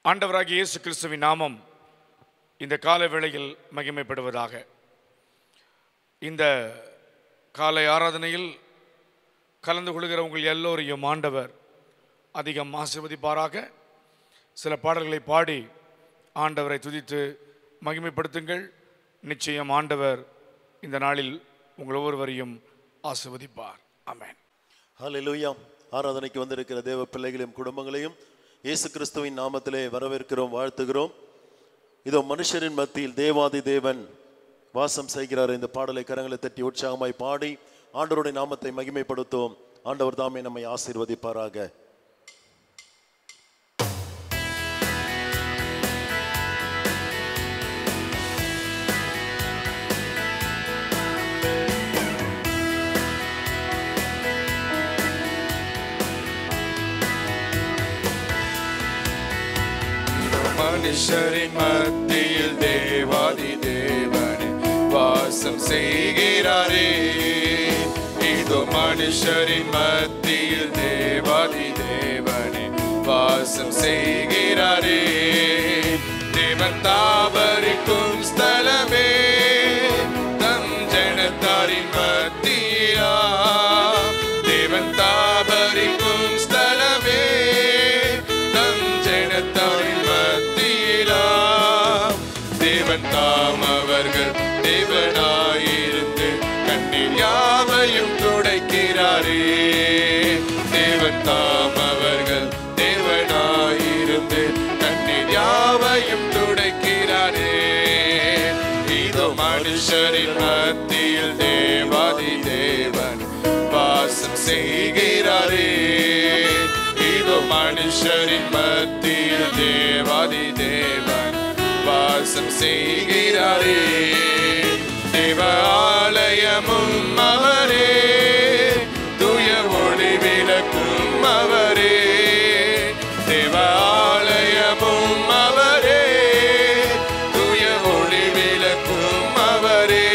ஆண்டவராகிய இயேசு கிறிஸ்துவின் நாமம் இந்த கால வேளையில் மகிமைப்படுவதாக. இந்த காலை ஆராதனையில் கலந்து கொள்கிற உங்கள் எல்லோரையும் ஆண்டவர் அதிகம் ஆசீர்வதிப்பாராக. சில பாடல்களை பாடி ஆண்டவரை துதித்து மகிமைப்படுத்துங்கள். நிச்சயம் ஆண்டவர் இந்த நாளில் உங்கள் ஒவ்வொருவரையும் ஆசீர்வதிப்பார். ஆமென். ஹல்லேலூயா. ஆராதனைக்கு வந்திருக்கிற தேவ பிள்ளைகளையும் குடும்பங்களையும் இயேசு கிறிஸ்துவின் நாமத்திலே வரவேற்கிறோம், வாழ்த்துகிறோம். இதோ மனுஷரின் மத்தியில் தேவாதி தேவன் வாசம் செய்கிறார். இந்த பாடலை கரங்களை தட்டி உற்சாகமாய் பாடி ஆண்டவருடைய நாமத்தை மகிமைப்படுத்துவோம். ஆண்டவர் தாமே நம்மை ஆசீர்வதிப்பாராக. மனுஷரின் மத்தியில் தேவாதி தேவனே வாசம் செய்கிறாரே. இதோ மனுஷரின் மத்தியில் தேவாதி தேவனே வாசம் செய்கிறாரே. தேவன் தாபரிக்கும் ஸ்தலமே, தம் ஜனத்தாரின் மத்தியிலா. தேவன் தாபரிக்கும் ஸ்தலமே, தம் ஜனத்தாரின் தேவன் தாம் அவர்கள் தேவனாயிருந்து கண்ணீர் யாவையும் துடைக்கிறாரே. தேவன் தாம் அவர்கள் தேவனாயிருந்து கண்ணீர் யாவையும் துடைக்கிறாரே. இதோ மனுஷரின் மத்தியில் தேவாதி தேவன் வாசம் செய்கிறாரே. இதோ மனுஷரின் மத்தியில் தேவாதி தேவன் வாசம் செய்கிறாரே. தேவ ஆலயமும் அவரே, தூய ஒளி விளக்கும் அவரே. தேவ ஆலயமும் அவரே, தூய ஒளி விளக்கும் அவரே.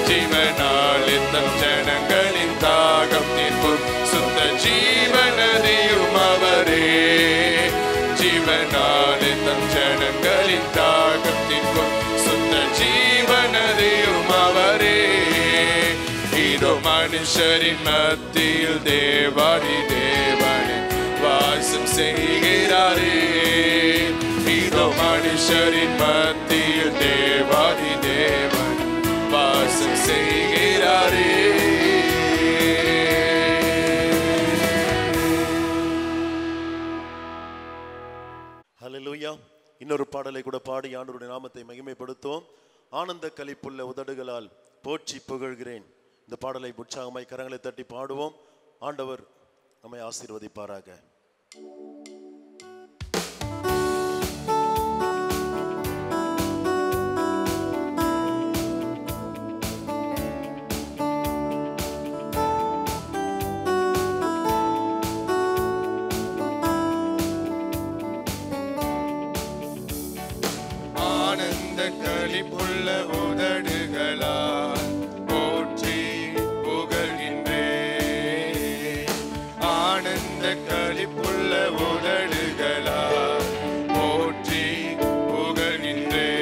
ஜீவனாலே தம் ஜனங்களின் தாகம் தீர்க்கும் சுத்த ஜீவநதியும் அவரே. ஜீவனாலே தம் ஜனங்களின் தாகத்திற்கும் சுத்த ஜீவநதியும் அவரே. இதோ மனுஷரின் மத்தியில் தேவாதி தேவனே வாசம் செய்கிறாரே. இதோ மனுஷரின் மத்தியில் தேவாதி தேவன் வாசம் செய்கிறாரே. ஹல்லேலூயா. இன்னொரு பாடலை கூட பாடி ஆண்டவருடைய நாமத்தை மகிமைப்படுத்துவோம். ஆனந்த களிப்புள்ள உதடுகளால் போற்றி புகழ்கிறேன். இந்த பாடலை உற்சாகமாய் கரங்களை தட்டி பாடுவோம். ஆண்டவர் நம்மை ஆசீர்வதிப்பாராக. களிப்புள்ள உதடுகளால் போற்றி புகழ்கின்றேன். ஆனந்த களிப்புள்ள உதடுகளால் போற்றி புகழ்கின்றேன்.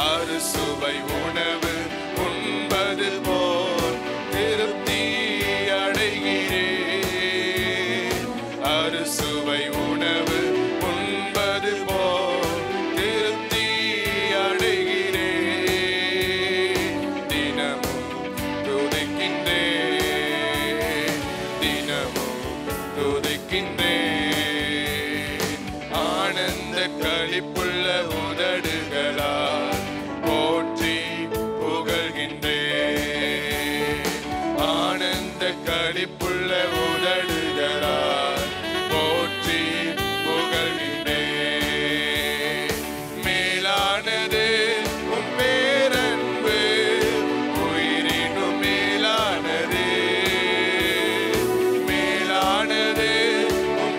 அறுசுவை உணவு உண்பது போல் திருப்தி அடைகிறேன். அறுசுவை உணவு உண்பது போல் ஆனந்த களிப்புள்ள உதடுகளால் போற்றி புகழ்கின்றேன். ஆனந்த களிப்புள்ள உதடுகளால் போற்றி புகழ்கின்றேன். மேலானது உம் பேரன்பு, உயிரினும் மேலானது. மேலானது உம்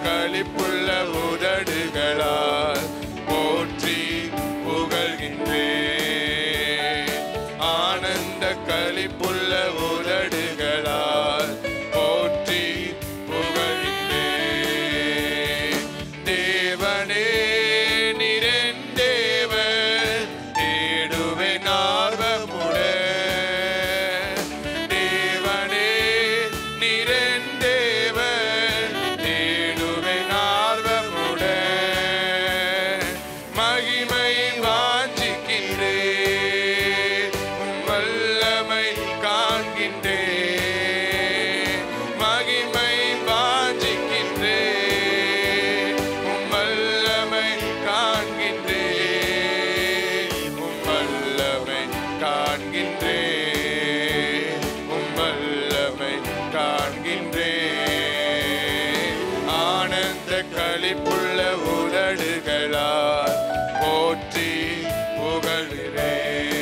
களிப்புள்ள உதடுகளால் போற்றி புகழ்கின்றேன். ஆனந்த களிப்புள்ள உதடுகளால் போற்றி புகழ்கின்றேன். தேவனே நிரன் தேவன் தேடுவேன் ஆர்வமுடன். தேவனே நிரன் தேவன் தேடுவேன் ஆர்வமுடன். மகிமை வாஞ்சிக்கின்றேன், உம் வல்லமை காண்கின்றேன். மகிமை வாஞ்சிக்கின்றேன், உம் வல்லமை காண்கின்றேன். உம் வல்லமை காண்கின்றேன், உம் வல்லமை காண்கின்றேன். ஆனந்த களிப்புள்ள உதடுகளால் போற்றி புகழ்கிறேன்.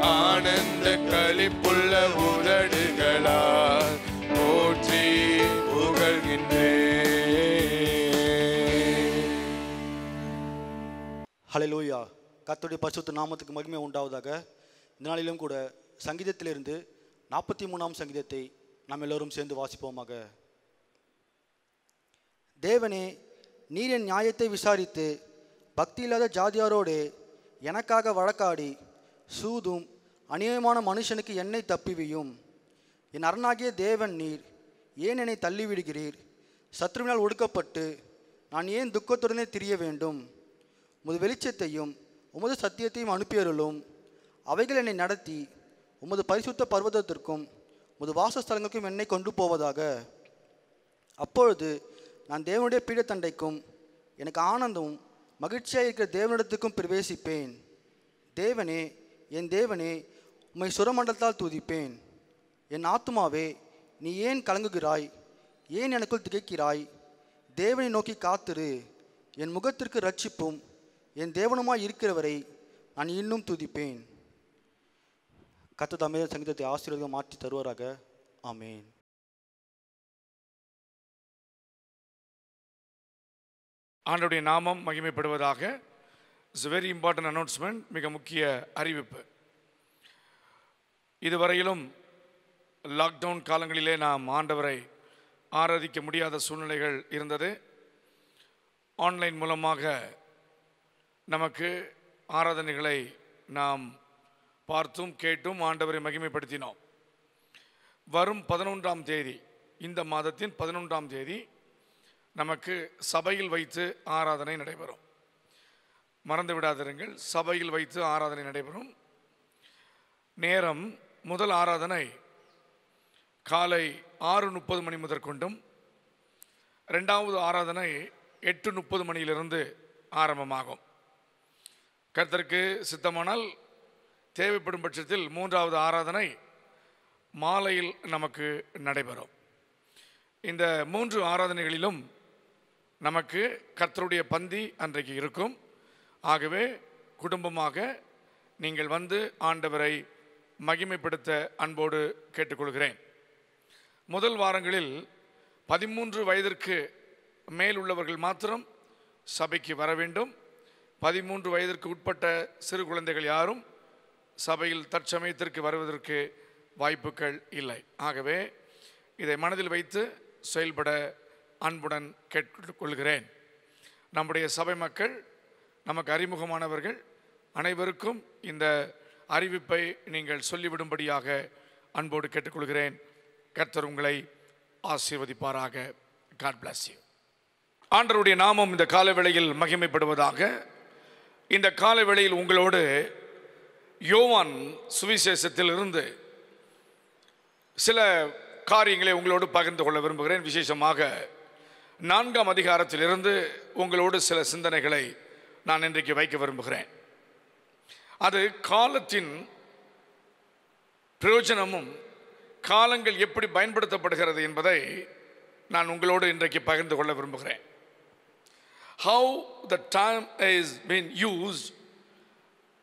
ஆனந்த களிப்புள்ள உதடுகளால் போற்றி புகழ்கின்றேன். ஹல்லேலூயா. கர்த்தருடைய பரிசுத்த நாமத்துக்கு மகிமை உண்டாவதாக. இந்த நாளிலும் கூட சங்கீதத்திலிருந்து 43ஆம் சங்கீதத்தை நாம் எல்லோரும் சேர்ந்து வாசிப்போமாக. தேவனே, நீர் என் நியாயத்தை விசாரித்து பக்தி இல்லாத ஜாதியாரோடே எனக்காக வழக்காடி சூதும் அநியாயமான மனுஷனுக்கு என்னை தப்பிவியும். என் அரணாகிய தேவன் நீர், ஏன் என்னை தள்ளிவிடுகிறீர்? சத்ருவினால் ஒடுக்கப்பட்டு நான் ஏன் துக்கத்துடனே திரிய வேண்டும்? உமது வெளிச்சத்தையும் உமது சத்தியத்தையும் அனுப்பியருளும். அவைகள் என்னை நடத்தி உமது பரிசுத்த பர்வதத்திற்கும் உமது வாசஸ்தலங்களுக்கும் என்னை கொண்டு போவதாக. அப்பொழுது நான் தேவனுடைய பீடத்தண்டைக்கும் எனக்கு ஆனந்தமும் மகிழ்ச்சியாக இருக்கிற தேவனிடத்துக்கும் பிரவேசிப்பேன். தேவனே, என் தேவனே, உம்மை சுரமண்டலத்தால் துதிப்பேன். என் ஆத்துமாவே, நீ ஏன் கலங்குகிறாய்? ஏன் எனக்குள் திகைக்கிறாய்? தேவனை நோக்கி காத்திரு. என் முகத்திற்கு ரட்சிப்பும் என் தேவனுமாய் இருக்கிறவரை நான் இன்னும் துதிப்பேன். கர்த்தர் தாமே சங்கீதத்தை ஆசீர்வாதமாக மாற்றி தருவாராக. ஆமேன். ஆண்டவருடைய நாமம் மகிமைப்படுவதாக. இட்ஸ் வெரி இம்பார்ட்டன்ட் அனௌன்ஸ்மெண்ட், மிக முக்கிய அறிவிப்பு. இதுவரையிலும் லாக்டவுன் காலங்களிலே நாம் ஆண்டவரை ஆராதிக்க முடியாத சூழ்நிலைகள் இருந்தது. ஆன்லைன் மூலமாக நமக்கு ஆராதனைகளை நாம் பார்த்தும் கேட்டும் ஆண்டவரை மகிமைப்படுத்தினோம். வரும் 11ஆம் தேதி, இந்த மாதத்தின் 11ஆம் தேதி நமக்கு சபையில் வைத்து ஆராதனை நடைபெறும். மறந்து விடாதிருங்கள், சபையில் வைத்து ஆராதனை நடைபெறும். நேரம், முதல் ஆராதனை காலை 6:30 மணி முதற்கொண்டும், இரண்டாவது ஆராதனை 8:30 மணியிலிருந்து ஆரம்பமாகும். கர்த்தருக்கு சித்தமானால் தேவைப்படும் பட்சத்தில் மூன்றாவது ஆராதனை மாலையில் நமக்கு நடைபெறும். இந்த 3 ஆராதனைகளிலும் நமக்கு கர்த்தருடைய பந்தி அன்றைக்கு இருக்கும். ஆகவே குடும்பமாக நீங்கள் வந்து ஆண்டவரை மகிமைப்படுத்த அன்போடு கேட்டுக்கொள்கிறேன். முதல் வாரங்களில் 13 வயதிற்கு மேல் உள்ளவர்கள் மாத்திரம் சபைக்கு வர வேண்டும். 13 வயதிற்கு உட்பட்ட சிறு குழந்தைகள் யாரும் சபையில் தற்சமயத்திற்கு வருவதற்கு வாய்ப்புகள் இல்லை. ஆகவே இதை மனதில் வைத்து செயல்பட அன்புடன் கேட்டுக்கொள்கிறேன். நம்முடைய சபை மக்கள், நமக்கு அறிமுகமானவர்கள் அனைவருக்கும் இந்த அறிவிப்பை நீங்கள் சொல்லிவிடும்படியாக அன்போடு கேட்டுக்கொள்கிறேன். கர்த்தர் உங்களை ஆசீர்வதிப்பாராக. God bless you. ஆண்டவருடைய நாமம் இந்த காலவேளையில் மகிமைப்படுவதாக. இந்த காலவேளையில் உங்களோடு யோவான் சுவிசேஷத்தில் இருந்து சில காரியங்களை உங்களோடு பகிர்ந்து கொள்ள விரும்புகிறேன். விசேஷமாக 4ஆம் அதிகாரத்திலிருந்து உங்களோடு சில சிந்தனைகளை நான் இன்றைக்கு வைக்க விரும்புகிறேன். அது காலத்தின் பிரயோஜனமும் காலங்கள் எப்படி பயன்படுத்தப்படுகிறது என்பதை நான் உங்களோடு இன்றைக்கு பகிர்ந்து கொள்ள விரும்புகிறேன். How the time is being used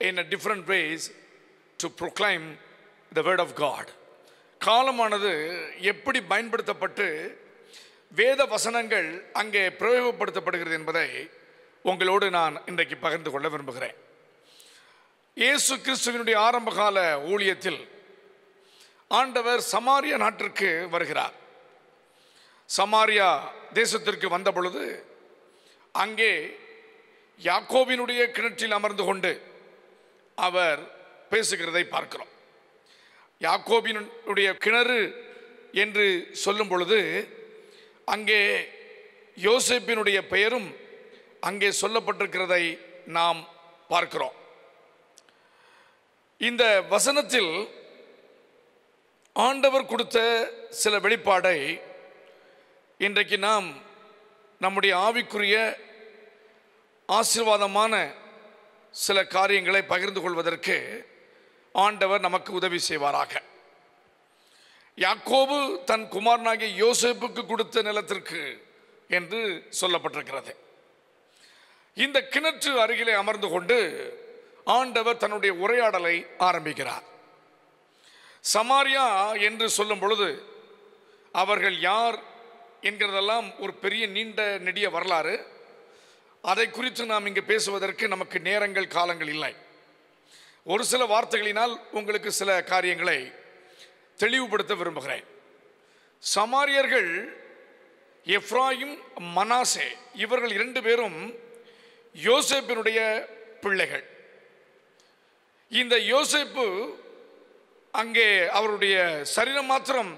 in a different ways to proclaim the word of God. காலமானது எப்படி பயன்படுத்தப்பட்டு வேத வசனங்கள் அங்கே பிரயோகப்படுத்தப்படுகிறது என்பதை உங்களோடு நான் இன்றைக்கு பகிர்ந்து கொள்ள விரும்புகிறேன். இயேசு கிறிஸ்துவினுடைய ஆரம்பகால ஊழியத்தில் ஆண்டவர் சமாரியா நாட்டிற்கு வருகிறார். சமாரியா தேசத்திற்கு வந்த பொழுது அங்கே யாக்கோபினுடைய கிணற்றில் அமர்ந்து கொண்டு அவர் பேசுகிறதை பார்க்கிறோம். யாக்கோபினுடைய கிணறு என்று சொல்லும் பொழுது அங்கே யோசேப்பினுடைய பெயரும் அங்கே சொல்லப்பட்டிருக்கிறதை நாம் பார்க்கிறோம். இந்த வசனத்தில் ஆண்டவர் கொடுத்த சில வெளிப்பாடை இன்றைக்கு நாம் நம்முடைய ஆவிக்குரிய ஆசீர்வாதமான சில காரியங்களை பகிர்ந்து கொள்வதற்கு ஆண்டவர் நமக்கு உதவி செய்வாராக. யாக்கோபு தன் குமாரனாகிய யோசேப்புக்கு கொடுத்த நிலத்திற்கு என்று சொல்லப்பட்டிருக்கிறது. இந்த கிணற்று அருகிலே அமர்ந்து கொண்டு ஆண்டவர் தன்னுடைய உரையாடலை ஆரம்பிக்கிறார். சமாரியா என்று சொல்லும் பொழுது அவர்கள் யார் என்கிறதெல்லாம் ஒரு பெரிய நீண்ட நெடிய வரலாறு. அதை குறித்து நாம் இங்கு பேசுவதற்கு நமக்கு நேரங்கள் காலங்கள் இல்லை. ஒரு சில வார்த்தைகளினால் உங்களுக்கு சில காரியங்களை தெளிவுபடுத்த விரும்புகிறேன். சமாரியர்கள் எப்ராயிம், மனாசே, இவர்கள் 2 பேரும் யோசேப்பினுடைய பிள்ளைகள். இந்த யோசேப்பு அங்கே அவருடைய சரீரம் மாத்திரம்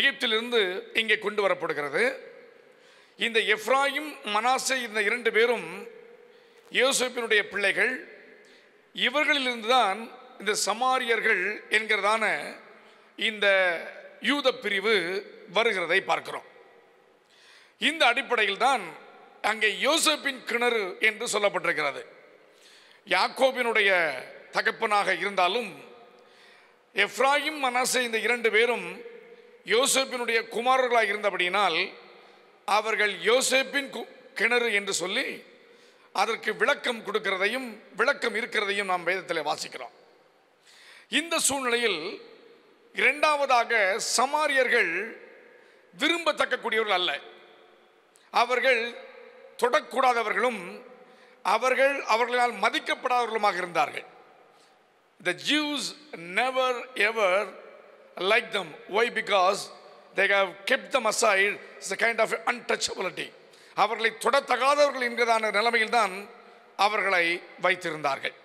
எகிப்திலிருந்து இங்கே கொண்டு வரப்படுகிறது. இந்த எப்ராயிம், மனாசே இந்த 2 பேரும் யோசேப்பினுடைய பிள்ளைகள். இவர்களிலிருந்து தான் இந்த சமாரியர்கள் என்கிறதான இந்த யூத பிரிவு வருகிறதை பார்க்கிறோம். இந்த அடிப்படையில் தான் அங்கே யோசேப்பின் கிணறு என்று சொல்லப்பட்டிருக்கிறது. யாக்கோபினுடைய தகப்பனாக இருந்தாலும் எப்ராயிம், மனாசே இந்த 2 பேரும் யோசேப்பினுடைய குமாரர்களாக இருந்தபடியினால் அவர்கள் யோசேப்பின் கிணறு என்று சொல்லி அதற்கு விளக்கம் கொடுக்கிறதையும் விளக்கம் இருக்கிறதையும் நாம் வேதத்தில் வாசிக்கிறோம். இந்த சூழ்நிலையில் இரண்டாவதாக சமாரியர்கள் விரும்பத்தக்கக்கூடியவர்கள் அல்ல. அவர்கள் தொடக்கூடாதவர்களும் அவர்களால் மதிக்கப்படாதவர்களுமாக இருந்தார்கள். The Jews never ever liked them. Why? Because they have kept them aside as a kind of untouchability. அவர்களை தொடத்தகாதவர்கள் என்கிறதான நிலைமையில் தான் அவர்களை வைத்திருந்தார்கள்.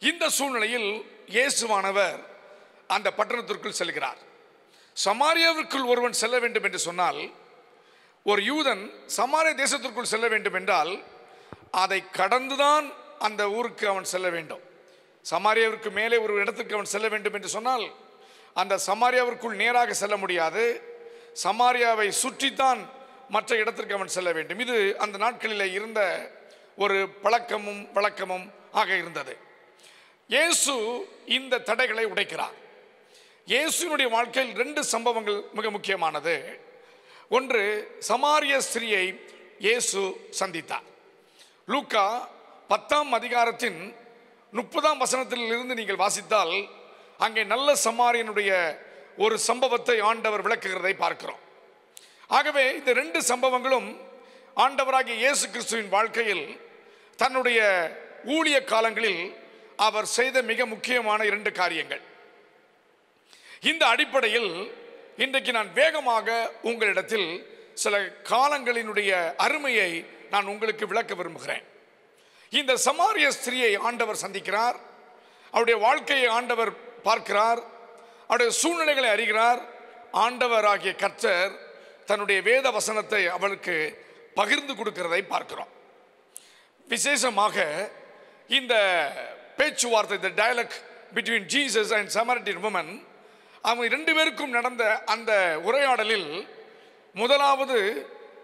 இந்த சூழ்நிலையில் இயேசுவானவர் அந்த பட்டணத்திற்குள் செல்கிறார். சமாரியாவிற்குள் ஒருவன் செல்ல வேண்டும் என்று சொன்னால், ஒரு யூதன் சமாரிய தேசத்திற்குள் செல்ல வேண்டும் என்றால் அதை கடந்துதான் அந்த ஊருக்கு அவன் செல்ல வேண்டும். சமாரியாவிற்கு மேலே ஒரு இடத்துக்கு அவன் செல்ல வேண்டும் என்று சொன்னால் அந்த சமாரியாவிற்குள் நேராக செல்ல முடியாது. சமாரியாவை சுற்றித்தான் மற்ற இடத்திற்கு அவன் செல்ல வேண்டும். இது அந்த நாட்களில் இருந்த ஒரு பழக்கமும் வழக்கமும் ஆக இருந்தது. இயேசு இந்த தடைகளை உடைக்கிறார். இயேசுனுடைய வாழ்க்கையில் 2 சம்பவங்கள் மிக முக்கியமானது. ஒன்று, சமாரிய ஸ்திரியை இயேசு சந்தித்தார். லூக்கா 10ஆம் அதிகாரத்தின் 30ஆம் வசனத்தில் இருந்து நீங்கள் வாசித்தால் அங்கே நல்ல சமாரியனுடைய ஒரு சம்பவத்தை ஆண்டவர் விளக்குகிறதை பார்க்கிறோம். ஆகவே இந்த 2 சம்பவங்களும் ஆண்டவராகிய இயேசு கிறிஸ்துவின் வாழ்க்கையில் தன்னுடைய ஊழிய காலங்களில் அவர் செய்த மிக முக்கியமான 2 காரியங்கள். இந்த அடிப்படையில் இன்றைக்கு நான் வேகமாக உங்களிடத்தில் சில காலங்களினுடைய அருமையை நான் உங்களுக்கு விளக்க விரும்புகிறேன். இந்த சமாரிய ஸ்திரியை ஆண்டவர் சந்திக்கிறார். அவருடைய வாழ்க்கையை ஆண்டவர் பார்க்கிறார். அவருடைய சூழ்நிலைகளை அறிகிறார். ஆண்டவராகிய கர்த்தர் தன்னுடைய வேத வசனத்தை அவளுக்கு பகிர்ந்து கொடுக்கிறதை பார்க்கிறோம். விசேஷமாக இந்த பேச்சுவார்த்தை, இந்த dialogue between Jesus and Samaritan woman, அவங்க 2 பேருக்கும் நடந்த அந்த உரையாடலில் முதலாவது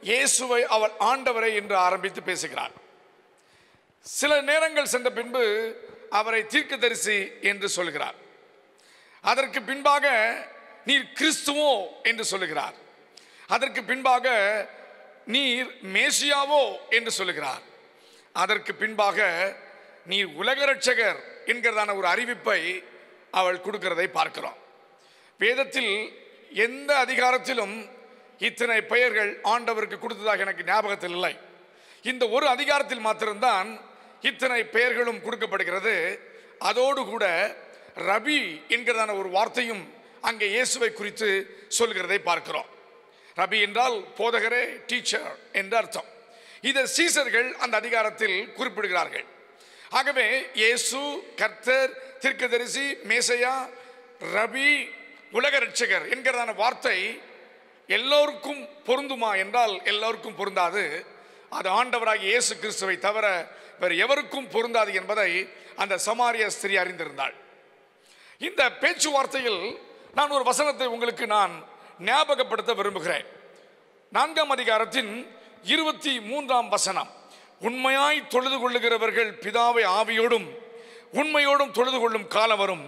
இயேசுவை அவள் ஆண்டவரை என்று ஆரம்பித்து பேசுகிறார். சில நேரங்கள் சென்ற பின்பு அவரை தீர்க்கதரிசி என்று சொல்கிறார். அதற்கு பின்பாக நீர் கிறிஸ்துவோ என்று சொல்லுகிறார். அதற்கு பின்பாக நீர் மேசியாவோ என்று சொல்லுகிறார். அதற்கு பின்பாக நீர் உலக ரட்சகர் என்கிறதான ஒரு அறிவிப்பை அவள் கொடுக்கிறதை பார்க்கிறோம். வேதத்தில் எந்த அதிகாரத்திலும் இத்தனை பெயர்கள் ஆண்டவருக்கு கொடுத்ததாக எனக்கு ஞாபகத்தில் இல்லை. இந்த ஒரு அதிகாரத்தில் மாத்திரம்தான் இத்தனை பெயர்களும் கொடுக்கப்படுகிறது. அதோடு கூட ரபி என்கிறதான ஒரு வார்த்தையும் அங்கே இயேசுவை குறித்து சொல்கிறதை பார்க்கிறோம். ரபி என்றால் போதகரே, டீச்சர் என்று அர்த்தம். இதை சீசர்கள் அந்த அதிகாரத்தில் குறிப்பிடுகிறார்கள். ஆகவே இயேசு, கர்த்தர், தீர்க்கதரிசி, மேசையா, ரபி, உலக ரட்சகர் என்கிறதான வார்த்தை எல்லோருக்கும் பொருந்துமா என்றால் எல்லோருக்கும் பொருந்தாது. அது ஆண்டவராகிய இயேசு கிறிஸ்துவை தவிர வேறு எவருக்கும் பொருந்தாது என்பதை அந்த சமாரிய ஸ்திரீ அறிந்திருந்தாள். இந்த பேச்சுவார்த்தையில் நான் ஒரு வசனத்தை உங்களுக்கு நான் ஞாபகப்படுத்த விரும்புகிறேன். 4ஆம் அதிகாரத்தின் 23ஆம் வசனம், உண்மையாய் தொழுது கொள்ளுகிறவர்கள் பிதாவை ஆவியோடும் உண்மையோடும் தொழுது கொள்ளும் காலம் வரும்,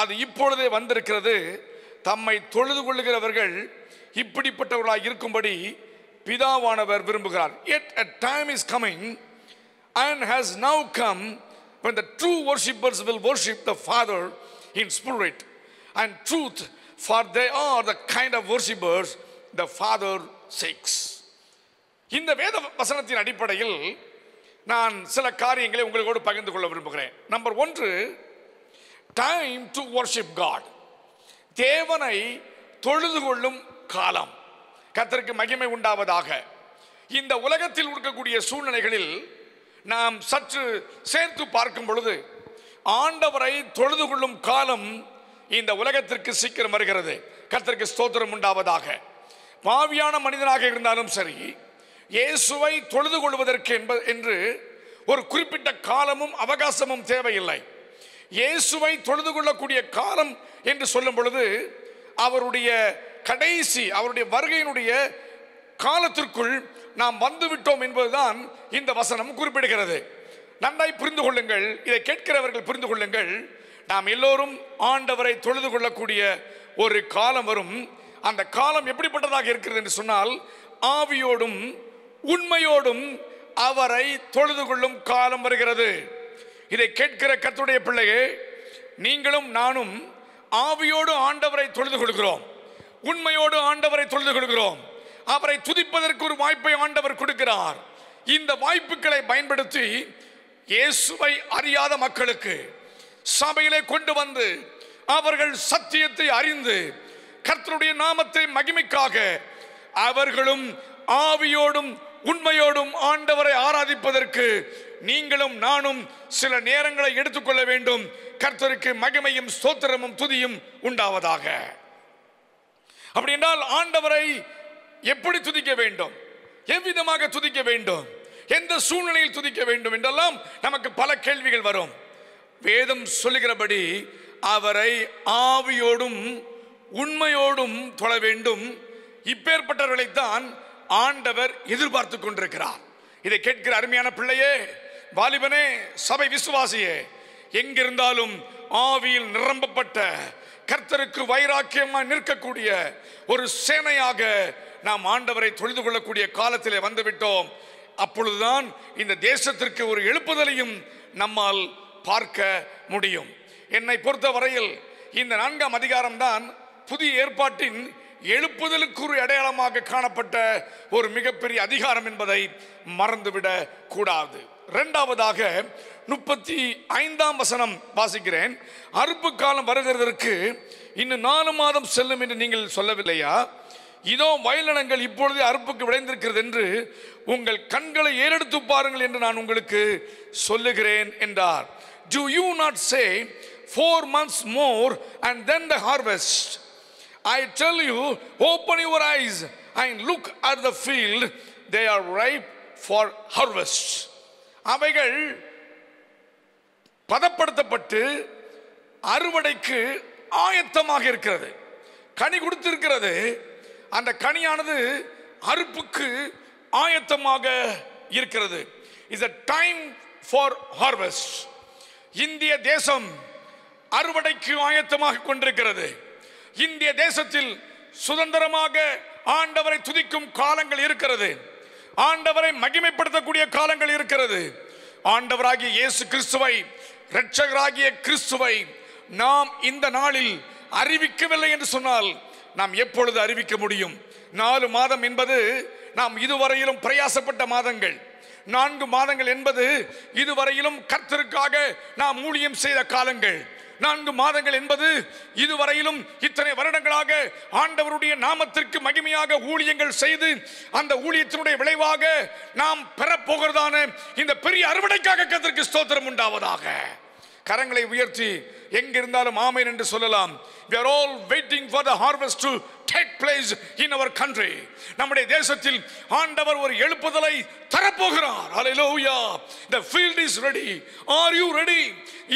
அது இப்பொழுதே வந்திருக்கிறது. தம்மை தொழுது கொள்ளுகிறவர்கள் இப்படிப்பட்டவர்களாக இருக்கும்படி பிதாவானவர் விரும்புகிறார். Yet a time is coming and has now come when the true worshippers will worship the Father in spirit and truth, for they are the kind of worshippers the Father seeks. இந்த வேத வசனத்தின் அடிப்படையில் நான் சில காரியங்களை உங்களோடு பகிர்ந்து கொள்ள விரும்புகிறேன். Number 1, time to worship God. தேவனை தொழுது கொள்ளும் காலம். கர்த்தருக்கு மகிமை உண்டாவதாக. இந்த உலகத்தில் இருக்கக்கூடிய சூழ்நிலைகளில் நாம் சற்று சேர்த்து பார்க்கும் பொழுது ஆண்டவரை தொழுது கொள்ளும் காலம் இந்த உலகத்திற்கு சீக்கிரம் வருகிறது. கர்த்தருக்கு ஸ்தோத்திரம் உண்டாவதாக. பாவியான மனிதனாக இருந்தாலும் சரி, இயேசுவை தொழுது கொள்வதற்கு என்று ஒரு குறிப்பிட்ட காலமும் அவகாசமும் தேவையில்லை. இயேசுவை தொழுது கொள்ளக்கூடிய காலம் என்று சொல்லும் பொழுது அவருடைய கடைசி, அவருடைய வருகையினுடைய காலத்திற்குள் நாம் வந்துவிட்டோம் என்பதுதான் இந்த வசனம் குறிப்பிடுகிறது. நன்றாய் புரிந்து கொள்ளுங்கள், இதை கேட்கிறவர்கள் புரிந்து கொள்ளுங்கள். நாம் எல்லோரும் ஆண்டவரை தொழுது கொள்ளக்கூடிய ஒரு காலம் வரும். அந்த காலம் எப்படிப்பட்டதாக இருக்கிறது என்று சொன்னால், ஆவியோடும் உண்மையோடும் அவரை தொழுது கொள்ளும் காலம் வருகிறது. இதை கேட்கிற கர்த்தருடைய பிள்ளையே, நீங்களும் நானும் ஆவியோடு ஆண்டவரை தொழுது கொள்கிறோம், உண்மையோடு ஆண்டவரை தொழுது கொள்கிறோம். அவரை துதிப்பதற்கு ஒரு வாய்ப்பை ஆண்டவர் கொடுக்கிறார். இந்த வாய்ப்புகளை பயன்படுத்தி இயேசுவை அறியாத மக்களுக்கு சபையிலே கொண்டு வந்து அவர்கள் சத்தியத்தை அறிந்து கர்த்தருடைய நாமத்தை மகிமைக்காக அவர்களும் ஆவியோடும் உண்மையோடும் ஆண்டவரை ஆராதிப்பதற்கு நீங்களும் நானும் சில நேரங்களை எடுத்துக்கொள்ள வேண்டும். கர்த்தருக்கு மகிமையும் ஸ்தோத்திரமும் துதியும் உண்டாவதாக. அப்படி என்றால் ஆண்டவரை எப்படி துதிக்க வேண்டும், எவ்விதமாக துதிக்க வேண்டும், எந்த சூழ்நிலையில் துதிக்க வேண்டும் என்றெல்லாம் நமக்கு பல கேள்விகள் வரும். வேதம் சொல்லுகிறபடி அவரை ஆவியோடும் உண்மையோடும் தொழ வேண்டும். இப்பேற்பட்டவர்களைத்தான் ஆண்டவர் எதிர்பார்த்து கொண்டிருக்கிறார். இதை கேட்கிற அருமையான பிள்ளையே, வாலிபனே, சபை விசுவாசியே, எங்கிருந்தாலும் ஆவியில் நிரம்பப்பட்ட கர்த்தருக்கு வைராக்கியமாக நிற்கக்கூடிய ஒரு சேனையாக நாம் ஆண்டவரை தொழுது கொள்ளக்கூடிய காலத்திலே வந்துவிட்டோம். அப்பொழுதுதான் இந்த தேசத்திற்கு ஒரு எழுப்புதலையும் நம்மால் பார்க்க முடியும். என்னை பொறுத்த வரையில் இந்த 4ஆம் அதிகாரம்தான் புதிய ஏற்பாட்டின் எழுப்புதலுக்கு ஒரு அடையாளமாக காணப்பட்ட ஒரு மிகப்பெரிய அதிகாரம் என்பதை மறந்துவிடக் கூடாது. இரண்டாவதாக 35ஆம் வசனம் வாசிக்கிறேன். அறுப்பு காலம் வருகிறதற்கு இன்னும் 4 மாதம் செல்லும் என்று நீங்கள் சொல்லவில்லையா? இதோ வயலினங்கள் இப்பொழுதே அறுப்புக்கு விளைந்திருக்கிறது என்று உங்கள் கண்களை ஏறெடுத்து பாருங்கள் என்று நான் உங்களுக்கு சொல்லுகிறேன் என்றார். Do you not say 4 months more and then the harvest? I tell you, open your eyes and look at the field, they are ripe for harvest. அவைகள் பதப்படுத்தப்பட்டு அறுவடைக்கு ஆயத்தமாக இருக்கிறது. கனி கொடுத்திருக்கிறது. அந்த கனியானது அறுப்புக்கு ஆயத்தமாக இருக்கிறது. Is a time for harvest. இந்திய தேசம் அறுவடைக்கு ஆயத்தமாக கொண்டிருக்கிறது. இந்திய தேசத்தில் சுதந்திரமாக ஆண்டவரை துதிக்கும் காலங்கள் இருக்கிறது. ஆண்டவரை மகிமைப்படுத்தக்கூடிய காலங்கள் இருக்கிறது. ஆண்டவராகிய இயேசு கிறிஸ்துவை, இரட்சகராகிய கிறிஸ்துவை நாம் இந்த நாளில் அறிவிக்கவில்லை என்று சொன்னால் நாம் எப்பொழுது அறிவிக்க முடியும்? 4 மாதம் என்பது நாம் இதுவரையிலும் பிரயாசப்பட்ட மாதங்கள். 4 மாதங்கள் என்பது இதுவரையிலும் கர்த்தருக்காக நாம் ஊழியம் செய்த காலங்கள். 4 மாதங்கள் என்பது இதுவரையிலும் இத்தனை வருடங்களாக ஆண்டவருடைய நாமத்திற்கு மகிமையாக ஊழியங்கள் செய்து அந்த ஊழியத்தினுடைய விளைவாக நாம் பெறப்போகிறதான இந்த பெரிய அறுவடைக்காக கர்த்தருக்கு ஸ்தோத்திரம் உண்டாவதாக. கரங்களை உயர்த்தி எங்கிருந்தாலும் ஆமென் என்று சொல்லலாம். We are all waiting for the harvest to take place in our country. நம்முடைய தேசத்தில் ஆண்டவர் ஒரு எழுப்புதலை தரப்போகிறார். Hallelujah. The field is ready. Are you ready?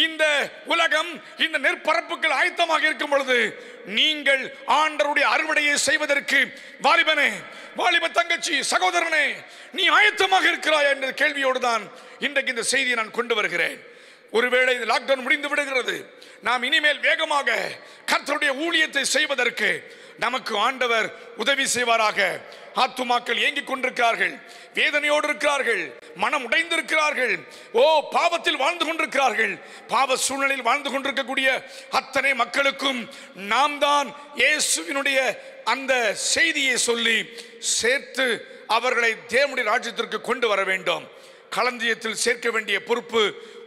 இந்த உலகம், இந்த நெற்பரப்புகள் ஆயத்தமாக இருக்கும் பொழுது நீங்கள் ஆண்டவருடைய அறுவடையை செய்வதற்கு வாலிபனே, வாலிப தங்கச்சி, சகோதரனே, நீ ஆயத்தமாக இருக்கிறாய் என்ற கேள்வியோடு தான் இன்றைக்கு இந்த செய்தியை நான் கொண்டு வருகிறேன். ஒருவேளை இந்த லாக்டவுன் முடிந்து விடுகிறது, நாம் இனிமேல் வேகமாக கர்த்தருடைய ஊழியத்தை செய்வதற்கு நமக்கு ஆண்டவர் உதவி செய்வாராக. ஆத்துமாக்கள் ஏங்கிக் கொண்டிருக்கிறார்கள், வேதனையோடு இருக்கிறார்கள், மனம் உடைந்திருக்கிறார்கள், பாவத்தில் வாழ்ந்து கொண்டிருக்கிறார்கள். பாவ சூழ்நிலையில் வாழ்ந்து கொண்டிருக்கக்கூடிய அத்தனை மக்களுக்கும் நாம் தான் இயேசுவினுடைய அந்த செய்தியை சொல்லி சேர்த்து அவர்களை தேவனுடைய ராஜ்யத்திற்கு கொண்டு வர வேண்டும். களஞ்சியத்தில் சேர்க்க வேண்டிய பொறுப்பு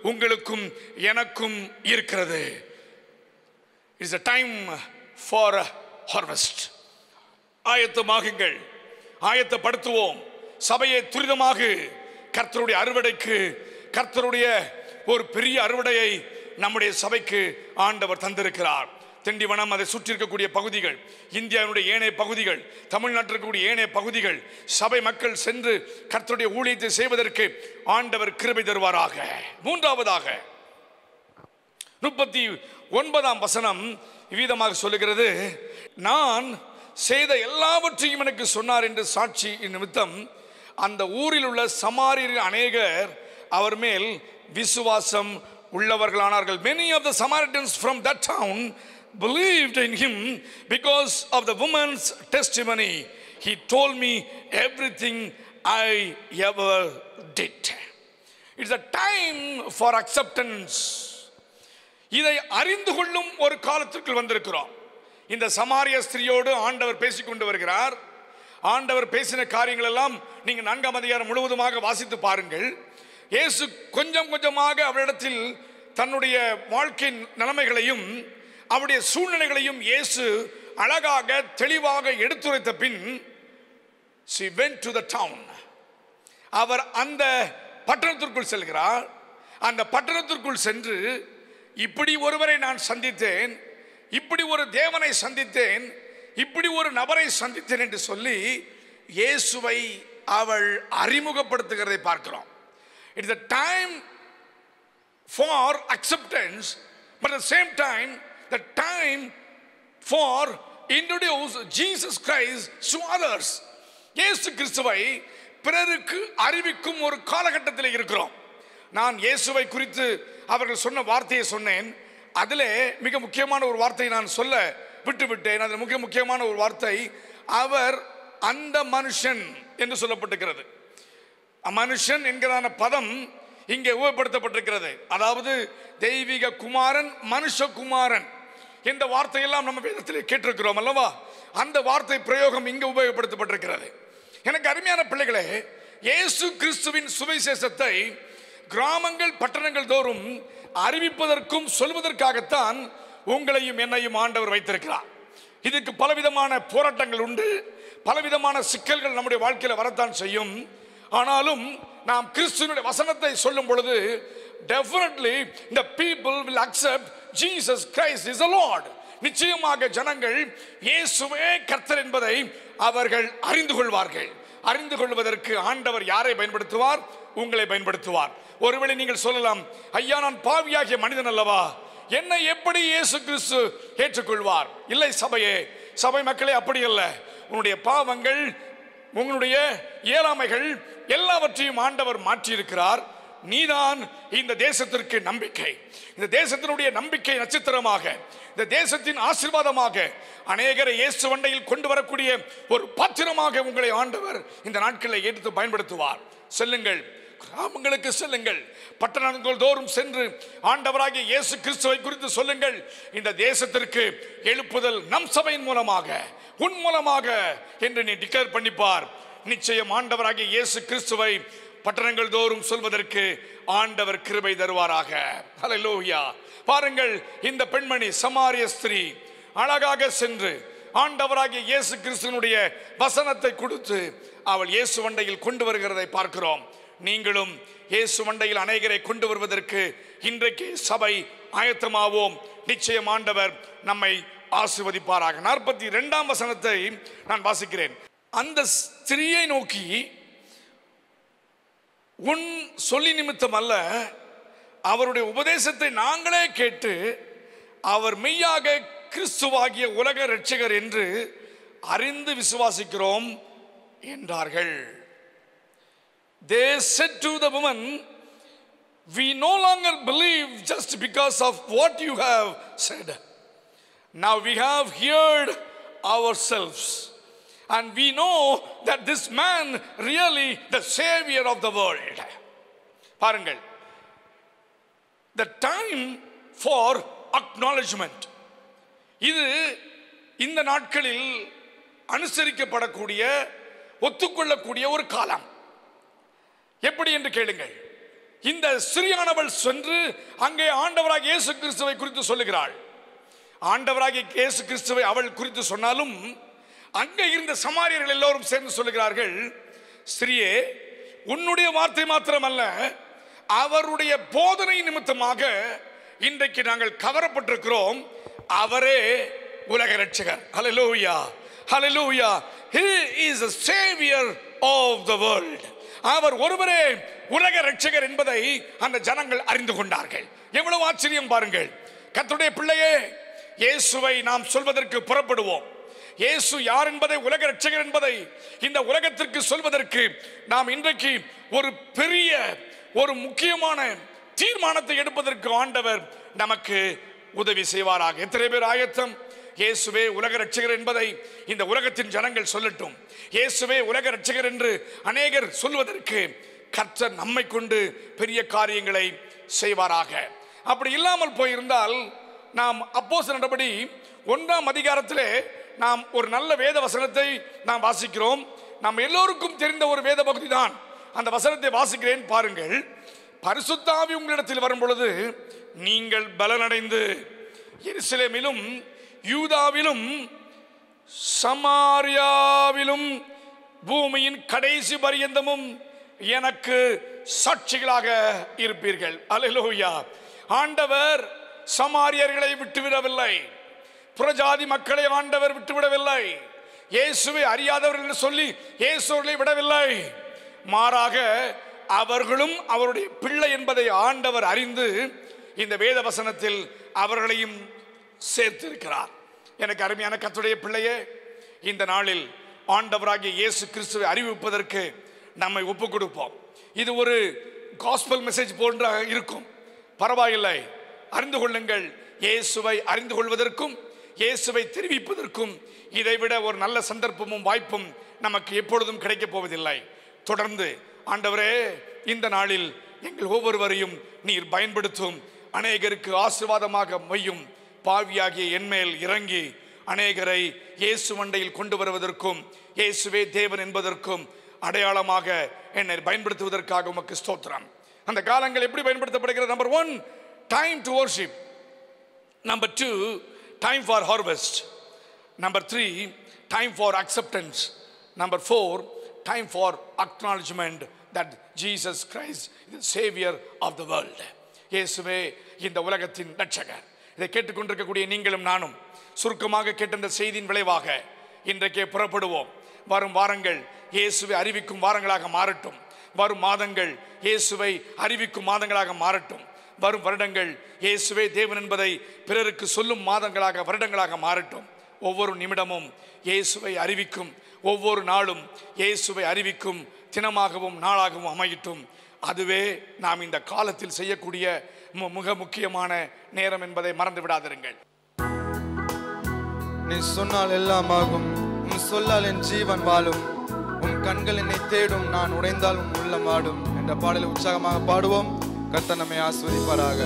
உங்களுக்கும் எனக்கும் இருக்கிறது. It's a time for a harvest. ஆயத்தமாகுங்கள், ஆயத்தப்படுத்துவோம். சபையை துரிதமாக கர்த்தருடைய அறுவடைக்கு, கர்த்தருடைய ஒரு பெரிய அறுவடையை நம்முடைய சபைக்கு ஆண்டவர் தந்திருக்கிறார். திண்டிவனம், அதை சுற்றி இருக்கக்கூடிய பகுதிகள், இந்தியாவுடைய ஏனைய பகுதிகள், தமிழ்நாட்டில் இருக்கக்கூடிய ஏனைய பகுதிகள், சபை மக்கள் சென்று கர்த்தருடைய ஊழியத்தை செய்வதற்கு ஆண்டவர் கிருபை தருவாராக. மூன்றாவதாக 39ஆம் வசனம் விதமாக சொல்லுகிறது, நான் செய்த எல்லாவற்றையும் எனக்கு சொன்னார் என்று சாட்சி நிமித்தம் அந்த ஊரில் உள்ள சமாரியரில் அநேகர் அவர் மேல் விசுவாசம் உள்ளவர்களானார்கள். Many of the Samaritans from that town believed in him because of the woman's testimony. He told me everything I ever did. It's a time for acceptance. இதை அறிந்து கொள்ளும் ஒரு காலத்திற்கு வந்திருக்கிறோம். இந்த சமாரிய ஸ்திரியோடு ஆண்டவர் பேசிக்கொண்டு வருகிறார். ஆண்டவர் பேசின காரியங்கள் எல்லாம் நீங்க 4ஆம் அதிகாரம் முழுவதுமாக வாசித்து பாருங்கள். இயேசு கொஞ்சம் கொஞ்சமாக அவரிடத்தில் தன்னுடைய வாழ்க்கை நிலைமைகளையும் அவருடைய சூழ்நிலைகளையும் இயேசு அழகாக தெளிவாக எடுத்துரைத்த பின் she went to the town. அவர் அந்த பட்டணத்திற்குள் செல்கிறார். அந்த பட்டணத்திற்குள் சென்று இப்படி ஒருவரை நான் சந்தித்தேன், இப்படி ஒரு தேவனை சந்தித்தேன், இப்படி ஒரு நபரை சந்தித்தேன் என்று சொல்லி இயேசுவை அவள் அறிமுகப்படுத்துகிறதை பார்க்கிறோம். It is a time for acceptance, but at the same time the time for introduce Jesus Christ to others. இயேசு கிறிஸ்துவை பிறருக்கு அறிவிக்கும் ஒரு காலகட்டத்தில் இருக்கிறோம். நான் இயேசுவை குறித்து அவர்கள் சொன்ன வார்த்தையை சொன்னேன். அதிலே மிக முக்கியமான ஒரு வார்த்தையை நான் சொல்ல விட்டுவிட்டேன். அதில் மிக முக்கியமான ஒரு வார்த்தை, அவர் அந்த மனுஷன் என்று சொல்லப்பட்டிருக்கிறது. மனுஷன் என்கிறான பதம் இங்கே உபயோகப்படுத்தப்பட்டிருக்கிறது. அதாவது தெய்வீக குமாரன், மனுஷகுமாரன் என்ற வார்த்தையெல்லாம் நம்ம வேதத்தில் கேட்டிருக்கிறோம் அல்லவா? அந்த வார்த்தை பிரயோகம் இங்கே உபயோகப்படுத்தப்பட்டிருக்கிறது. எனக்கு அருமையான பிள்ளைகளே, இயேசு கிறிஸ்துவின் சுவிசேஷத்தை கிராமங்கள் பட்டணங்கள் தோறும் அறிவிப்பதற்கும் சொல்வதற்காகத்தான் உங்களையும் என்னையும் ஆண்டவர் வைத்திருக்கிறார். இதுக்கு பலவிதமான போராட்டங்கள் உண்டு, பலவிதமான சிக்கல்கள் நம்முடைய வாழ்க்கையில் வரத்தான் செய்யும். ஆனாலும் நாம் கிறிஸ்துவினுடைய வசனத்தை சொல்லும் பொழுது definitely the people will accept Jesus Christ is the Lord. நிச்சயமாக ஜனங்கள் இயேசுவே கர்த்தர் என்பதை அவர்கள் அறிந்து கொள்வார்கள். அறிந்து கொள்வதற்கு ஆண்டவர் யாரை பயன்படுத்துவார்? உங்களை பயன்படுத்துவார். ஒருவேளை நீங்கள் சொல்லலாம், ஐயா நான் பாவியாகிய மனிதன் அல்லவா, என்னை எப்படி இயேசு கிறிஸ்து ஏற்றுக்கொள்வார்? இல்லை சபையே, சபை மக்களே, அப்படி அல்ல. உன்னுடைய பாவங்கள், உங்களுடைய இயலாமைகள் எல்லாவற்றையும் ஆண்டவர் மாற்றி இருக்கிறார். நீதான் இந்த தேசத்திற்கு நம்பிக்கை, இந்த தேசத்தினுடைய நம்பிக்கை நட்சத்திரமாக, இந்த தேசத்தின் ஆசீர்வாதமாக அநேகரை இயேசு வண்டையில் கொண்டு வரக்கூடிய ஒரு பாத்திரமாக உங்களை ஆண்டவர் இந்த நாட்களில் எடுத்து பயன்படுத்துவார். செல்லுங்கள், கிராமங்களுக்கு செல்லுங்கள், பட்டணங்கள் தோறும் சென்று ஆண்டவராகிய இயேசு கிறிஸ்துவை குறித்து சொல்லுங்கள். இந்த தேசத்திற்கு எழுப்புதல் நம் சபையின் மூலமாக, உன் மூலமாக என்று நீ டிக்ளேர் பண்ணிப்பார். நிச்சயம் ஆண்டவராகிய இயேசு கிறிஸ்துவை பட்டணங்கள் தோறும் சொல்வதற்கு ஆண்டவர் கிருபை தருவாராக. ஹல்லேலூயா. பாருங்கள், இந்த பெண்மணி சமாரிய ஸ்திரீ அழகாக சென்று ஆண்டவராகிய இயேசு கிறிஸ்துவினுடைய வசனத்தை கொடுத்து அவள் இயேசு வண்டையில் கொண்டு வருகிறதை பார்க்கிறோம். நீங்களும் இயேசு வண்டையில் அநேகரை கொண்டு வருவதற்கு இன்றைக்கு சபை ஆயத்தமாவோம். நிச்சயம் ஆண்டவர் நம்மை ஆசீர்வதிப்பாராக. 42ஆம் வசனத்தை நான் வாசிக்கிறேன். அந்த ஸ்திரீயை நோக்கி, உன் சொல்லி நிமித்தம் அல்ல, அவருடைய உபதேசத்தை நாங்களே கேட்டு அவர் மெய்யாக கிறிஸ்துவாகிய உலக இரட்சகர் என்று அறிந்து விசுவாசிக்கிறோம் என்றார்கள். They said to the woman, we no longer believe just because of what you have said. Now we have heard ourselves and we know that this man really the savior of the world. பாருங்கள், the time for acknowledgement, இது இந்த நாட்களில் அனுசரிக்கப்படக்கூடிய ஒத்துக்கொள்ளக்கூடிய ஒரு காலம். எப்படி என்று கேளுங்கள். இந்த ஸ்திரீயானவள் சென்று அங்கே ஆண்டவராகிய இயேசு கிறிஸ்துவை குறித்து சொல்லுகிறாள். ஆண்டவராகிய இயேசு கிறிஸ்துவை அவள் குறித்து சொன்னாலும் அங்கே இருந்த சமாரியர்கள் எல்லோரும் சேர்ந்து சொல்லுகிறார்கள், ஸ்திரீயே, உன்னுடைய வார்த்தை மாத்திரமல்ல, அவருடைய போதனை நிமித்தமாக இன்றைக்கு நாங்கள் கவரப்பட்டிருக்கிறோம். அவரே உலக இரட்சகர். ஹல்லேலூயா, ஹல்லேலூயா. He is a savior of the world. அவர் ஒருவரே உலக இரட்சகர் என்பதை அந்த ஜனங்கள் அறிந்து கொண்டார்கள். எவ்வளவு ஆச்சரியம் பாருங்கள். கர்த்தருடைய பிள்ளையே, இயேசுவை நாம் சொல்வதற்கு புறப்படுவோம். இயேசு யார் என்பதை, உலக இரட்சகர் என்பதை இந்த உலகத்திற்கு சொல்வதற்கு நாம் இன்றைக்கு ஒரு பெரிய ஒரு முக்கியமான தீர்மானத்தை எடுப்பதற்கு ஆண்டவர் நமக்கு உதவி செய்வாராக. எத்தனை பேர் ஆயத்தம்? இயேசுவே உலக இரட்சகர் என்பதை இந்த உலகத்தின் ஜனங்கள் சொல்லட்டும். இயேசுவே உலக இரட்சகர் என்று அநேகர் சொல்வதற்கு கர்த்தர் நம்மை கொண்டு பெரிய காரியங்களை செய்வாராக. அப்படி இல்லாமல் போயிருந்தால் நாம் அப்போஸ்தலர் நடபடி 1ஆம் அதிகாரத்திலே நாம் ஒரு நல்ல வேத வசனத்தை நாம் வாசிக்கிறோம். நாம் எல்லோருக்கும் தெரிந்த ஒரு வேத பகுதி தான். அந்த வசனத்தை வாசிக்கிறேன் பாருங்கள். பரிசுத்த ஆவி உங்களிடத்தில் வரும் பொழுது நீங்கள் பலனடைந்து எருசலேமிலும் யூதாவிலும் சமாரியாவிலும் பூமியின் கடைசி பரியந்தமும் எனக்கு சாட்சிகளாக இருப்பீர்கள். அல்லேலூயா. ஆண்டவர் சமாரியர்களை விட்டுவிடவில்லை, புறஜாதி மக்களை ஆண்டவர் விட்டுவிடவில்லை, இயேசுவை அறியாதவர்கள் என்று சொல்லி இயேசுவை விடவில்லை. மாறாக அவர்களும் அவருடைய பிள்ளை என்பதை ஆண்டவர் அறிந்து இந்த வேத வசனத்தில் அவர்களையும் சேர்த்திருக்கிறார். எனக்கு அருமையான கர்த்தருடைய பிள்ளையே, இந்த நாளில் ஆண்டவராகிய இயேசு கிறிஸ்துவை அறிவிப்பதற்கு நம்மை ஒப்புக் கொடுப்போம். இது ஒரு காஸ்பல் மெசேஜ் போன்ற இருக்கும், பரவாயில்லை. அறிந்து கொள்ளுங்கள். இயேசுவை அறிந்து கொள்வதற்கும் இயேசுவை தெரிவிப்பதற்கும் இதைவிட ஒரு நல்ல சந்தர்ப்பமும் வாய்ப்பும் நமக்கு எப்பொழுதும் கிடைக்கப் போவதில்லை. தொடர்ந்து ஆண்டவரே, இந்த நாளில் எங்கள் ஒவ்வொருவரையும் நீர் பயன்படுத்தும். அநேகருக்கு ஆசீர்வாதமாக மையும் பாவியாகிய என்மேல் இறங்கி அநேகரை இயேசு மண்டையில் கொண்டு வருவதற்கும் இயேசுவே தேவன் என்பதற்கும் அடையாளமாக என்னை பயன்படுத்துவதற்காக உமக்கு ஸ்தோத்திரம். அந்த காலங்கள் எப்படி பயன்படுத்தப்படுகிறது? Number 1, time to worship. Number 2, time for harvest. Number 3, time for acceptance. Number 4, time for acknowledgement that Jesus Christ is the saviour of the world. இயேசுவே இந்த உலகத்தின் இரட்சகர். இதை கேட்டுக்கொண்டிருக்கக்கூடிய நீங்களும் நானும் சுருக்கமாக கேட்ட இந்த செய்தியின் விளைவாக இன்றைக்கே புறப்படுவோம். வரும் வாரங்கள் இயேசுவை அறிவிக்கும் வாரங்களாக மாறட்டும். வரும் மாதங்கள் இயேசுவை அறிவிக்கும் மாதங்களாக மாறட்டும். வரும் வருடங்கள் இயேசுவே தேவன் என்பதை பிறருக்கு சொல்லும் மாதங்களாக, வருடங்களாக மாறட்டும். ஒவ்வொரு நிமிடமும் இயேசுவை அறிவிக்கும், ஒவ்வொரு நாளும் இயேசுவை அறிவிக்கும் தினமாகவும் நாளாகவும் அமையட்டும். அதுவே நாம் இந்த காலத்தில் செய்யக்கூடிய மிக முக்கியமான நேரம் என்பதை மறந்து விடாதிருங்கள். நீ சொன்னால் எல்லாம் ஆகும், உன் சொல்லால் என் ஜீவன் வாழும், உன் கண்கள் என்னை தேடும், நான் உடைந்தால் உன் உள்ளம் ஆடும் என்ற பாடலை உற்சாகமாக பாடுவோம். கர்த்தர் நம்மை ஆசீர்வதிப்பாராக.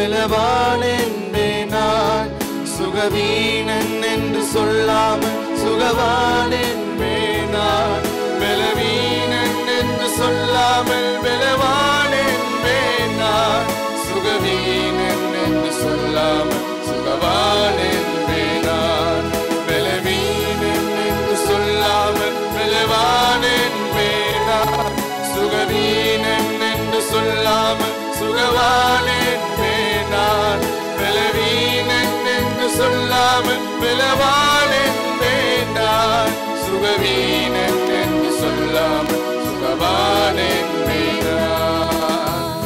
பலவான் என்பேன் நான். சுகவீனன் என்று சொல்லாமல் சுகவான் என்பேன் நான். பலவீனன் என்று சொல்லாமல் பலவான் என்பேன் நான். சுகவீனன் என்று சொல்லாமல் சுகவான் என்பேன் நான். பலவீனன் என்று சொல்லாமல் பலவான் என்பேன் நான். சுகவீனன் என்று சொல்லாமல் சுகவான் என்பேன் நான். பலவீனன் என்று சொல்லாமல் பலவான் என்பேன் நான். சுகவீனன் என்று சொல்லாமல் சுகவான் என்பேன் நான்.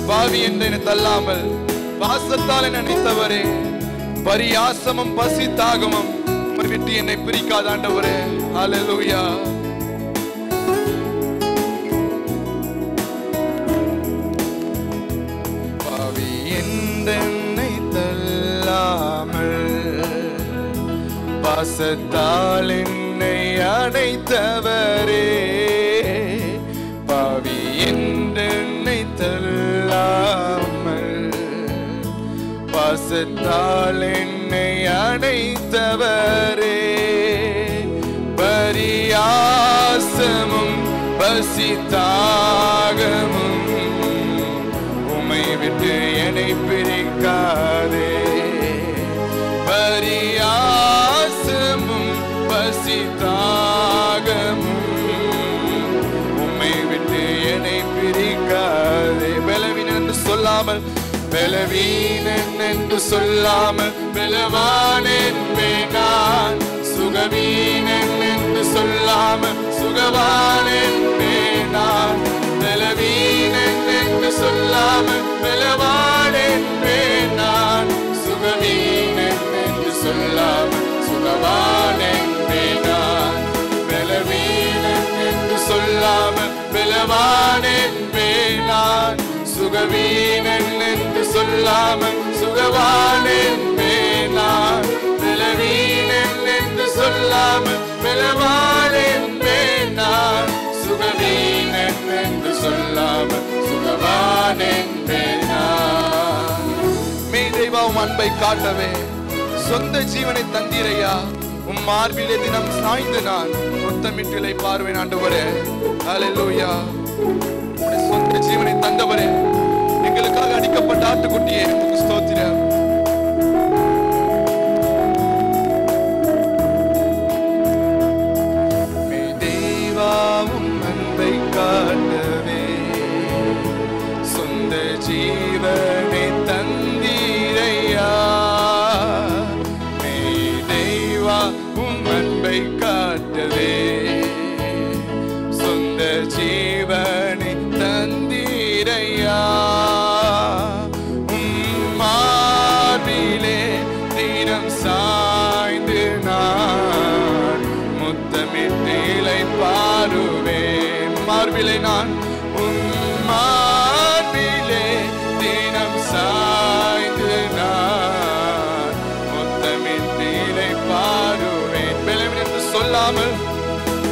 பாவி என்று என்னை தள்ளாமல் பாசத்தால் என்னை நினைத்தவரே, பரியாசமும் பசி தாகமும் உம்மை விட்டு என்னை பிரிக்காத ஆண்டவரே. ஹல்லேலூயா. பாவி என்னை தள்ளாமல் பாசத்தால் என்னை அணைத்தவரே. பாவி என்னை தள்ளாமல் பாசத்தால் என்னை அணைத்தவரே. பரியாசமும் பசித்தாகமும் உம்மை விட்டு என்னை பிரிக்காதே. பரியாசமும் பசித்தாகமும் உம்மை விட்டு என்னை பிரிக்காதே. பலவீனன் என்று சொல்லாமல் பலவீனன் என்று சொல்லாமல் பலவான் என்பேன் நான். சுகவீனன் என்று சொல்லாமல் சுகவான் என்பேன் நான். பலவீனன் என்று சொல்லாமல் பலவான் என்பேன் நான். சுகவீனன் என்று சொல்லாமல் சுகவான் என்பேன் நான். பலவீனன் என்று சொல்லாமல் பலவான் என்பேன் நான். சுகவீனன் என்று சொல்லாமல் சுகவான் என்பேன் நான். பலவீனன் என்று சொல்லாமல் பலவான் என்பேன் நான். சுகவீனன் என்று சொல்லாமல் சுகவான் என்பேன் நான். மெய் தெய்வா, உம் அன்பை காட்டவே சொந்த ஜீவனை தந்தீரையா. உம் மார்பிலே தினம் சாய்ந்து நான் முத்தமிட்டிலை பார்வேன் ஆண்டவரே. ஹல்லேலூயா. உம்முடைய சொந்த ஜீவனை தந்தவரே, எங்களுக்காக அடிக்கப்பட்ட ஆட்டுக்குட்டியே, உமக்கு ஸ்தோத்திரம். மெய் தெய்வா, உம் அன்பை காட்டவே சொந்த ஜீவனை தந்தீரையா. மெய் தெய்வா, உம் அன்பை காட்டவே சொந்த ஜீவனை தந்தீரையா. மார்பிலே தினம் சாய்ந்து நான் முத்தமிட்டிலை பாருவேன். மார்பிலே நான் மார்பிலே தினம் சாய்ந்து நான் முத்தமிட்டிலை பாருவேன். பலவீனன் என்று சொல்லாமல்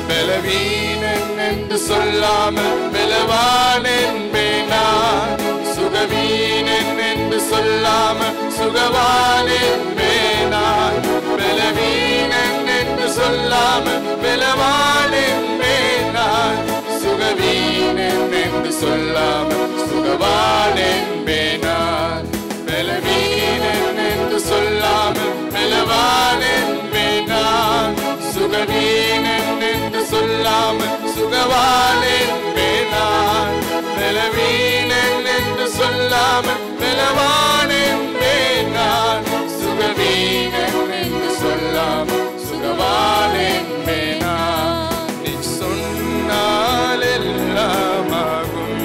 பலவீனன் என்று சொல்லாமல் பலவான் என்பேன் நான். சுகவீனன் என்று சொல்லாமல் சுகவான் என்பேன் நான். பலவீனன் என்று சொல்லாமல் பலவான் என்பேன் நான். சுகவீனன் என்று சொல்லாமல் சுகவான் என்பேன் நான். பலவீனன் என்று சொல்லாமல் பலவான் என்பேன் நான். சுகவீனன் என்று சொல்லாமல் சுகவான் என்பேன் நான். பலவீனன் என்று சொல்லாமல் பலவான் என்பேன் நான். சுகவீனன் என்று சொல்லாமல் சுகவான் என்பேன் நான். நீ சொன்னால் எல்லாம் ஆகும்,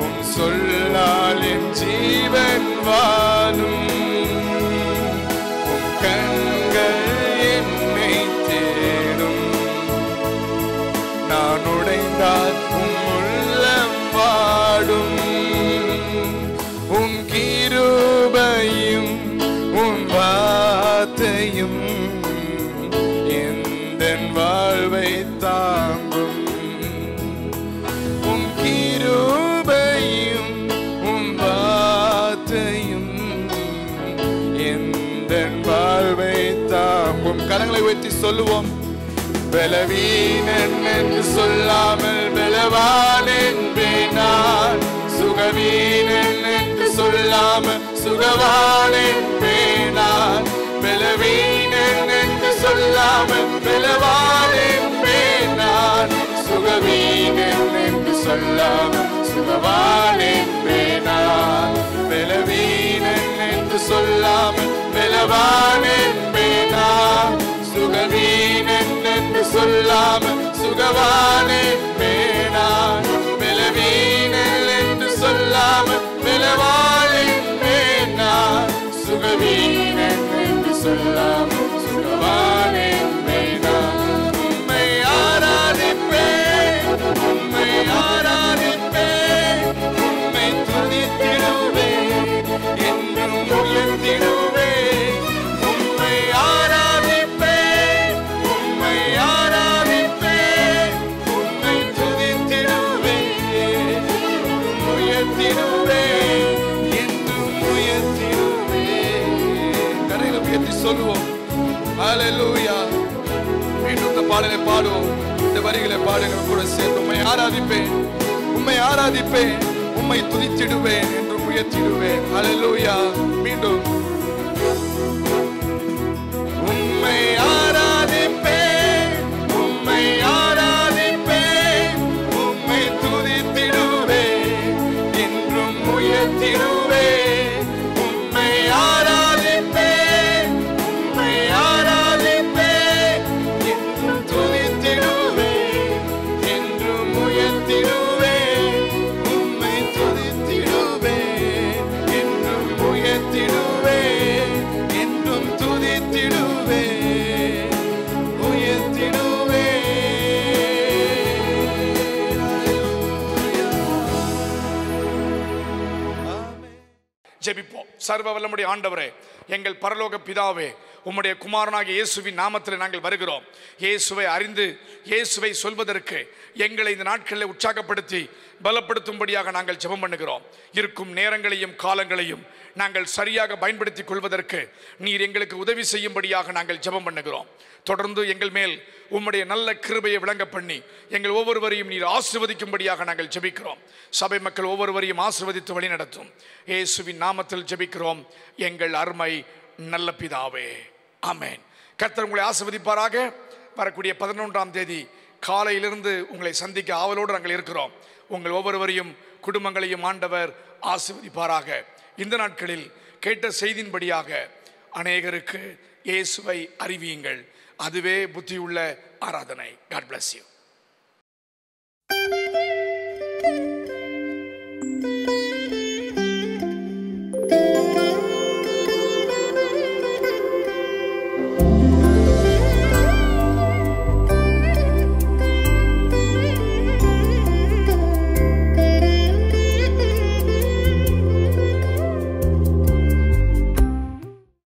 உம் சொல்லால் என் ஜீவன் வாழும். உம் கண்கள் என்னை தேடும், நான் உடைந்தால் உம் உள்ளம் வாடும். சொல்லுவோம். பலவீனன் என்று சொல்லாமல் பலவான் என்பேன் நான். சுகவீனன் என்று சொல்லாமல் சுகவான் என்பேன் நான். பலவீனன் என்று சொல்லாமல் பலவான் என்பேன் நான். சுகவீனன் என்று சொல்லாமல் சுகவான் என்பேன் நான். பலவீனன் என்று சொல்லாமல் பலவான் என்பேன் நான். சுகவீனன் என்று சொல்லாமல் சுகவான் என்பேன் நான். பலவீனன் என்று சொல்லாமல் பலவான் என்பேன் நான். சுகவீனன் என்று சொல்லாமல் சுகவான் என்பேன் நான். உம்மை ஆராதிப்பேன், உம்மை ஆராதிப்பேன், உம்மை துதித்திடுவேன், என்றும் உயர்த்திடுவேன். உம்மை ஆராதிப்பேன், உம்மை ஆராதிப்பேன், உம்மை துதித்திடுவேன், உயர்த்திடுவேன், என்றும் உயர்த்திடுவேன். கரையில் உயர்த்தி சொல்லுவோம். ஹல்லேலூயா. மீண்டும் இந்த பாடலை பாடுவோம். இந்த வரிகளை பாடுங்கள் கூட சேர்ந்து. உம்மை ஆராதிப்பேன், உம்மை ஆராதிப்பேன், உம்மை துதித்திடுவேன், என்றும் உயர்த்திடுவேன். ஹல்லேலூயா. மீண்டும் உம்மை ஆராதிப்பேன், உம்மை ஆராதிப்பேன், உம்மை துதித்திடுவேன், என்றும் உயர்த்திடுவேன். உம்மை ஆராதிப்பேன், உம்மை ஆராதிப்பேன், என்றும் துதித்திடுவேன், என்றும் உயர்த்திடுவேன். உம்மை துதித்திடுவேன், என்றும் உயர்த்திடுவேன், என்றும் துதித்திடுவேன், உயர்த்திடுவேன். ஜெபிப்போம். சர்வ வல்லமுடைய ஆண்டவரே, எங்கள் பரலோக பிதாவே, உம்முடைய குமாரனாகிய இயேசுவின் நாமத்தில் நாங்கள் வருகிறோம். இயேசுவை அறிந்து இயேசுவை சொல்வதற்கு எங்களை இந்த நாட்களில் உற்சாகப்படுத்தி பலப்படுத்தும்படியாக நாங்கள் ஜெபம் பண்ணுகிறோம். இருக்கும் நேரங்களையும் காலங்களையும் நாங்கள் சரியாக பயன்படுத்திக் கொள்வதற்கு நீர் எங்களுக்கு உதவி செய்யும்படியாக நாங்கள் ஜெபம் பண்ணுகிறோம். தொடர்ந்து எங்கள் மேல் உம்முடைய நல்ல கிருபையை விளங்க பண்ணி எங்கள் ஒவ்வொருவரையும் நீர் ஆசீர்வதிக்கும்படியாக நாங்கள் ஜெபிக்கிறோம். சபை மக்கள் ஒவ்வொருவரையும் ஆசீர்வதித்து வழி நடத்தும். இயேசுவின் நாமத்தில் ஜெபிக்கிறோம் எங்கள் அருமை நல்ல பிதாவே, ஆமென். கர்த்தர் உங்களை ஆசீர்வதிப்பாராக. வரக்கூடிய 11ஆம் தேதி காலையிலிருந்து உங்களை சந்திக்க ஆவலோடு நாங்கள் இருக்கிறோம். உங்கள் ஒவ்வொருவரையும் குடும்பங்களையும் ஆண்டவர் ஆசீர்வதிப்பாராக. இந்த நாட்களில் கேட்ட செய்தியின்படியாக அநேகருக்கு இயேசுவை அறிவியுங்கள். அதுவே புத்தியுள்ள ஆராதனை. God bless you.